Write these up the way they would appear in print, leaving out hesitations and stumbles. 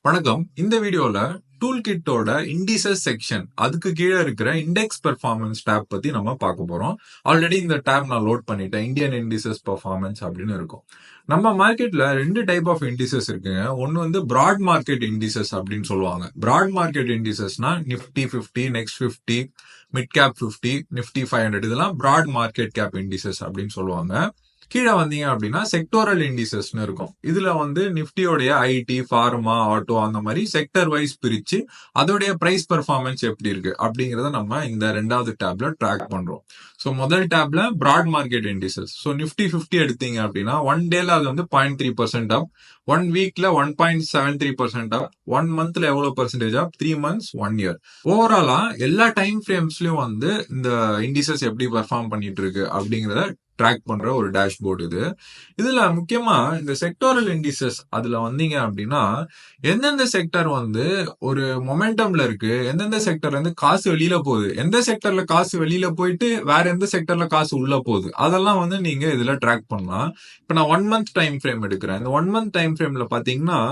வணக்கம். இந்த வீடியோல டூல் கிட்டோட இண்டிசஸ் செக்ஷன் அதுக்கு கீழே இருக்கிற இண்டெக்ஸ் பெர்ஃபார்மன்ஸ் டேப் பத்தி நம்ம பார்க்க போறோம். ஆல்ரெடி இந்த டேப் நான் லோட் பண்ணிட்டேன். இந்தியன் இண்டிசஸ் பெர்ஃபார்மன்ஸ் அப்படின்னு இருக்கும். நம்ம மார்க்கெட்ல ரெண்டு டைப் ஆஃப் இண்டிசஸ் இருக்குங்க. ஒன்னு வந்து பிராட் மார்க்கெட் இண்டிசஸ் அப்படின்னு சொல்லுவாங்க. பிராட் மார்க்கெட் இண்டிசஸ்னா Nifty 50, next 50, mid cap 50, Nifty 500 இதெல்லாம் பிராட் மார்க்கெட் கேப் இண்டிசஸ் அப்படின்னு சொல்லுவாங்க. கீழே வந்தீங்க அப்படின்னா செக்டோரல் இண்டிசஸ்னு இருக்கும். இதுல வந்து நிப்டியோடைய ஐடி, ஃபார்மா, ஆட்டோ அந்த மாதிரி செக்டர் வைஸ் பிரிச்சு அதோடைய பிரைஸ் பெர்ஃபார்மன்ஸ் எப்படி இருக்கு அப்படிங்கறத நம்ம இந்த ரெண்டாவது டேப்ல ட்ராக் பண்றோம். ஸோ முதல் டேப்ல broad market indices. So Nifty 50 எடுத்தீங்க அப்படின்னா ஒன் டேல அது வந்து 0.3% அப், 1 வீக்ல 1.73% அப், 1 மந்த்ல எவ்வளவு பர்சன்டேஜ் அப், 3 மந்த்ஸ், 1 இயர். ஓவராலா எல்லா டைம் ஃப்ரேம்ஸ்லயும் வந்து இந்த இண்டிசஸ் எப்படி பெர்ஃபார்ம் பண்ணிட்டு இருக்கு அப்படிங்கறத ட்ராக் பண்ற ஒரு டேஷ்போர்டு இது. இதுல முக்கியமா இந்த செக்டோரல் இண்டிசஸ் அதுல வந்தீங்க அப்படின்னா எந்தெந்த செக்டர் வந்து ஒரு மொமெண்டம்ல இருக்கு, எந்தெந்த செக்டர்ல இருந்து காசு வெளியில போகுது, எந்த செக்டர்ல காசு வெளியில போயிட்டு வேற எந்த செக்டர்ல காசு உள்ள போகுது, அதெல்லாம் வந்து நீங்க இதுல ட்ராக் பண்ணலாம். இப்ப நான் 1 மந்த் டைம் ஃப்ரேம் எடுக்கிறேன். இந்த 1 மந்த் டைம் ஃப்ரேம்ல பாத்தீங்கன்னா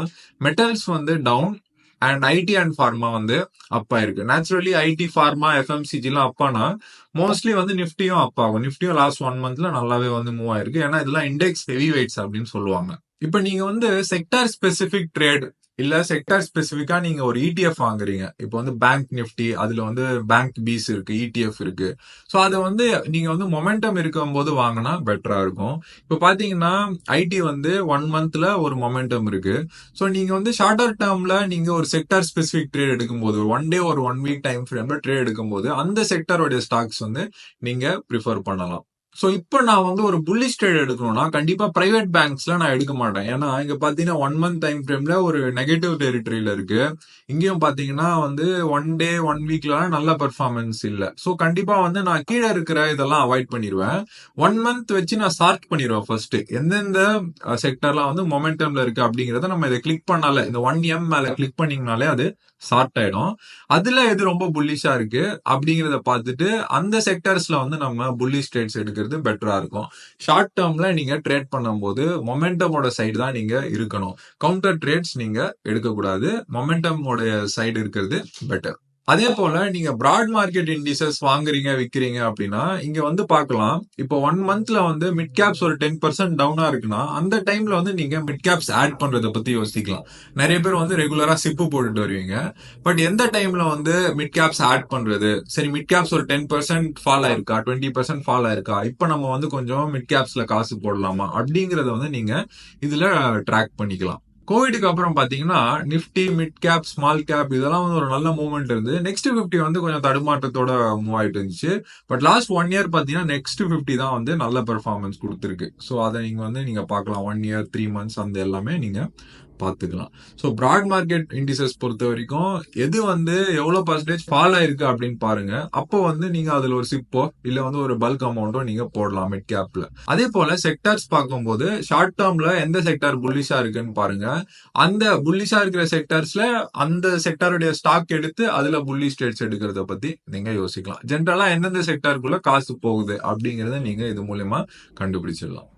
மெட்டல்ஸ் வந்து down and IT and pharma வந்து அப்பா இருக்கு. நேச்சுரலி ஐடி, ஃபார்மா, எஃப்எம்சிஜி எல்லாம் அப்பானா மோஸ்ட்லி வந்து நிப்டியும் அப் ஆகும். நிப்டியும் லாஸ்ட் 1 மந்த்ல நல்லாவே வந்து மூவ் ஆயிருக்கு. ஏன்னா இதெல்லாம் இண்டெக்ஸ் ஹெவி வெயிட்ஸ் அப்படின்னு சொல்லுவாங்க. இப்ப நீங்க வந்து செக்டார் ஸ்பெசிபிக் ட்ரேட் இல்ல செக்டார் ஸ்பெசிபிக்கா நீங்க ஒரு இடிஎஃப் வாங்குறீங்க. இப்போ வந்து பேங்க் நிப்டி, அதுல வந்து பேங்க் பீஸ் இருக்கு, இடிஎஃப் இருக்கு. சோ அதை வந்து நீங்க வந்து மொமெண்டம் இருக்கும் போது வாங்கினா பெட்டரா இருக்கும். இப்ப பாத்தீங்கன்னா ஐடி வந்து 1 மந்த்ல ஒரு மொமெண்டம் இருக்கு. சோ நீங்க வந்து ஷார்டர் டேர்ம்ல நீங்க ஒரு செக்டார் ஸ்பெசிபிக் ட்ரேட் எடுக்கும்போது ஒரு 1 டே ஒரு 1 வீக் டைம் ஃப்ரேம்ல ட்ரேட் எடுக்கும்போது அந்த செக்டாரோட ஸ்டாக்ஸ் வந்து நீங்க ப்ரிஃபர் பண்ணலாம். சோ இப்போ நான் வந்து ஒரு புல்லிஷ் ட்ரேட் எடுக்கணும்னா கண்டிப்பா பிரைவேட் பேங்க்ஸ்ல நான் எடுக்க மாட்டேன். ஏன்னா இங்க பாத்தீங்கன்னா 1 மந்த் டைம் ஃப்ரேம்ல ஒரு நெகட்டிவ் டெரிட்டரியில இருக்கு. இங்கேயும் பாத்தீங்கன்னா வந்து 1 டே 1 வீக்ல நல்ல பெர்ஃபார்மன்ஸ் இல்ல. சோ கண்டிப்பா வந்து நான் கீழே இருக்கிற இதெல்லாம் அவாய்ட் பண்ணிடுவேன். 1 மந்த் வச்சு நான் சார்ட் பண்ணிடுவேன் ஃபர்ஸ்ட். எந்தெந்த செக்டர்லாம் வந்து மொமெண்டம்ல இருக்கு அப்படிங்கறத நம்ம இதை கிளிக் பண்ணால இந்த 1M மேல கிளிக் பண்ணீங்கனாலே அது சார்ட் ஆயிடும். அதுல எது ரொம்ப புல்லிஷா இருக்கு அப்படிங்கறத பார்த்துட்டு அந்த செக்டர்ஸ்ல வந்து நம்ம புல்லிஷ் ட்ரேட்ஸ் எடுக்கிறது பெட்டரா இருக்கும். ஷார்ட் டேர்ம்ல நீங்க ட்ரேட் பண்ணும்போது மொமெண்டமோட சைடு தான் நீங்க இருக்கணும். கவுண்டர் ட்ரேட்ஸ் நீங்க எடுக்க கூடாது. மொமெண்டமோட சைடு இருக்கிறது பெட்டர். அதே போல நீங்க பிராட் மார்க்கெட் இண்டிசஸ் வாங்குறீங்க, விக்கிறீங்க அப்படின்னா இங்க வந்து பார்க்கலாம். இப்போ 1 மந்த்ல வந்து மிட் கேப்ஸ் ஒரு 10% டவுனா இருக்குன்னா அந்த டைம்ல வந்து நீங்க மிட் கேப்ஸ் ஆட் பண்றத பத்தி யோசிக்கலாம். நிறைய பேர் வந்து ரெகுலரா சிப்பு போட்டுட்டு வருவீங்க. பட் எந்த டைம்ல வந்து மிட் கேப்ஸ் ஆட் பண்றது, சரி மிட் கேப்ஸ் ஒரு 10% ஃபால் ஆயிருக்கா, 20% ஃபால் ஆயிருக்கா, இப்ப நம்ம வந்து கொஞ்சம் மிட் கேப்ஸ்ல காசு போடலாமா அப்படிங்கறத வந்து நீங்க இதுல ட்ராக் பண்ணிக்கலாம். கோவிடுக்கு அப்புறம் பாத்தீங்கன்னா Nifty, mid cap, small cap இதெல்லாம் வந்து ஒரு நல்ல மூவ்மெண்ட் இருந்து நெக்ஸ்ட் 50 வந்து கொஞ்சம் தடுமாற்றத்தோட மூவ் ஆயிட்டு இருந்துச்சு. பட் லாஸ்ட் 1 இயர் பாத்தீங்கன்னா நெக்ஸ்ட் 50 தான் வந்து நல்ல பெர்ஃபார்மன்ஸ் கொடுத்திருக்கு. சோ அதை நீங்க வந்து நீங்க பார்க்கலாம். 1 இயர், 3 மந்த்ஸ் அந்த எல்லாமே நீங்க பாத்துக்கலாம். சோ பிராட் மார்க்கெட் இண்டிசஸ் பொறுத்த வரைக்கும் எது வந்து எவ்வளவு பர்சன்டேஜ் ஃபால் ஆயிருக்கு அப்படின்னு பாருங்க. அப்போ வந்து நீங்க அதுல ஒரு சிப்போ இல்ல வந்து ஒரு பல்க் அமௌண்டோ நீங்க போடலாம் மிட் கேப்ல. அதே போல செக்டார்ஸ் பார்க்கும்போது ஷார்ட் டேர்ம்ல எந்த செக்டார் புல்லிஷா இருக்குன்னு பாருங்க. அந்த புல்லிஷா இருக்கிற செக்டார்ஸ்ல அந்த செக்டாருடைய ஸ்டாக் எடுத்து அதுல புல்லிஷ் ட்ரேட்ஸ் எடுக்கிறத பத்தி நீங்க யோசிக்கலாம். ஜென்ரலா எந்தெந்த செக்டாருக்குள்ள காசு போகுது அப்படிங்கறத நீங்க இது மூலமா கண்டுபிடிச்சிடலாம்.